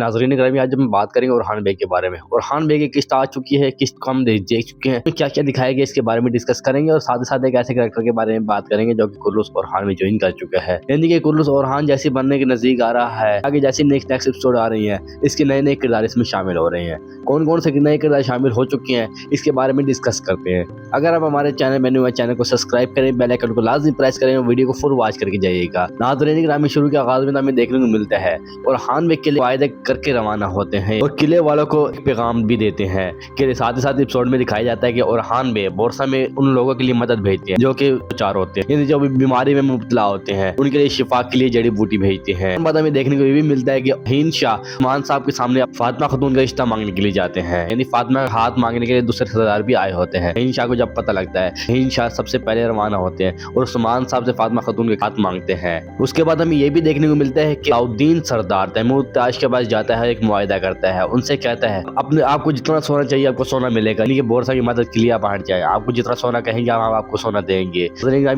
नाज़रीन ग्रामी, आज हम बात करेंगे ओरहान बेग के बारे में। ओरहान बेग की किस्त आ चुकी है, किस्त को हम देख चुके हैं, तो क्या क्या दिखाया गया इसके बारे में डिस्कस करेंगे और साथ ही साथ एक ऐसे कैरेक्टर के बारे में बात करेंगे जो कि कुर्लुस ओरहान में ज्वाइन कर चुका है, यानी कि कुर्लुस ओरहान जैसे बनने के नजदीक आ रहा है। आगे जैसे नेक्स्ट एपिसोड आ रही है, इसके नए नए किरदार इसमें शामिल हो रहे हैं। कौन कौन से नए किरदार शामिल हो चुके हैं इसके बारे में डिस्कस करते हैं। अगर आप हमारे चैनल मेन्यू में चैनल को सब्सक्राइब करें, बेल आइकन को लाजमी प्रेस करें और वीडियो को फुल वॉच करके जाइएगा। नाज़रीन ग्रामी, शुरू के आगाज में हमें देखने को मिलता है ओरहान बेग के लिए वायदे करके रवाना होते हैं और किले वालों को एक पैगाम भी देते हैं कि साथ ही साथ एपिसोड में दिखाया जाता है कि ओरहान बेग बोरसा में उन लोगों के लिए मदद भेजते हैं जो कि चार होते हैं, यानी जो भी बीमारी में मुब्तला होते हैं, उनके लिए शिफा के लिए जड़ी बूटी भेजते हैं। बाद हमें देखने को ये भी मिलता है कि हीन शाह मान साहब के सामने फातिमा खातून का रिश्ता मांगने के लिए जाते हैं, यानी फातिमा का हाथ मांगने के लिए दूसरे रिश्तेदार भी आए होते हैं। हीन शाह को जब पता लगता है, हीन शाह सबसे पहले रवाना होते हैं और उस्मान साहब से फातिमा खातून के हाथ मांगते हैं। उसके बाद हमें ये भी देखने को मिलता है कि अलाउद्दीन सरदार तैमूर ताज के पास जाता है, एक मुआहदा करता है, उनसे कहता है अपने आपको जितना सोना चाहिए आपको सोना मिलेगा, यानी कि बोरसा की मदद के लिए आप हट जाए, आपको जितना सोना कहेंगे हम आपको सोना देंगे।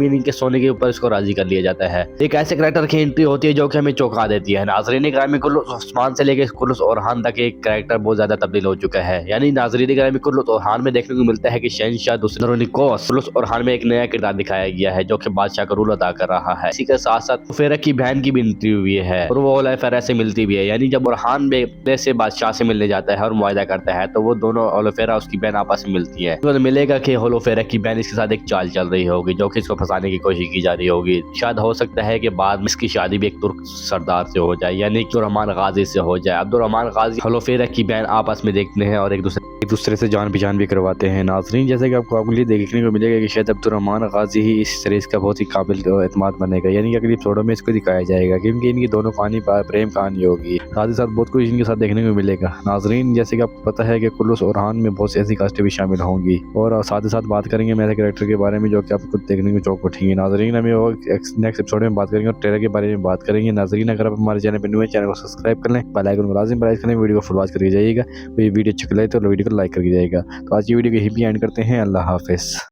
इनके सोने के ऊपर इसको राजी कर लिया जाता है। एक ऐसे कैरेक्टर की एंट्री होती है जो कि हमें चौंका देती है। नाज़रीन ग्रामी, कुर्लुस उस्मान से लेकर कुर्लुस ओरहान तक एक कैरेक्टर बहुत ज्यादा तब्दील हो चुका है, यानी नाज़रीन ग्रामी कुर्लुस ओरहान में देखने को मिलता है कि शहंशाह दूसरे निकोस कुर्लुस ओरहान में एक नया किरदार दिखाया गया है जो कि बादशाह का रूल अदा कर रहा है। इसी के साथ साथ फेरा की बहन की भी एंट्री हुई है और वो ओलेफेरा से मिलती भी है, यानी जब ओरहान बेग से बादशाह से मिलने जाता है और मुआहदा करता है तो वो दोनों ओलेफेरा उसकी बहन आपस में मिलती है। तो मिलेगा कि ओलेफेरा की बहन इसके साथ एक चाल चल रही होगी जो कि इसको फंसाने की कोशिश की जा रही होगी। शायद हो सकता है कि बाद में इसकी शादी भी एक तुर्क सरदार से हो जाए, यानी अब्दुर्रहमान गाजी से हो जाए। अब्दुर्रहमान गाजी ओलेफेरा की बहन आपस में देखते हैं और एक दूसरे से जान पहचान भी करवाते हैं। नाज़रीन, जैसे कि आपको लिए देखने को मिलेगा कि शायद अब्दुर्रहमान गाजी ही इस सीरीज का बहुत ही काबिल एतमाद बनेगा, यानी कि अगली एपिसोडों में इसको दिखाया जाएगा क्योंकि इनकी दोनों कहानी प्रेम कहानी होगी। साथ ही साथ बहुत कुछ इनके साथ देखने को मिलेगा। नाज़रीन, जैसे कि आपको पता है कि कुर्लुस ओरहान में बहुत सी ऐसी कास्टें भी शामिल होंगी और साथ ही साथ बात करेंगे मेरे कैरेक्टर के बारे में जो कि आपको देखने को चौंक उठेंगे। नाज़रीन, हमें नेक्स्ट एपिसोड में बात करेंगे और ट्रेलर के बारे में बात करेंगे। नाज़रीन, अगर आप हमारे चैनल पर न्यू है, चैनल को सब्सक्राइब कर लें, बेल आइकन को लाज़मी प्रेस करें, वीडियो को फुल वॉच करके जाइएगा। कोई वीडियो अच्छी लगे तो वीडियो को लाइक करके जाइएगा। तो आज की वीडियो को यहीं पे एंड करते हैं। अल्लाह हाफिज़।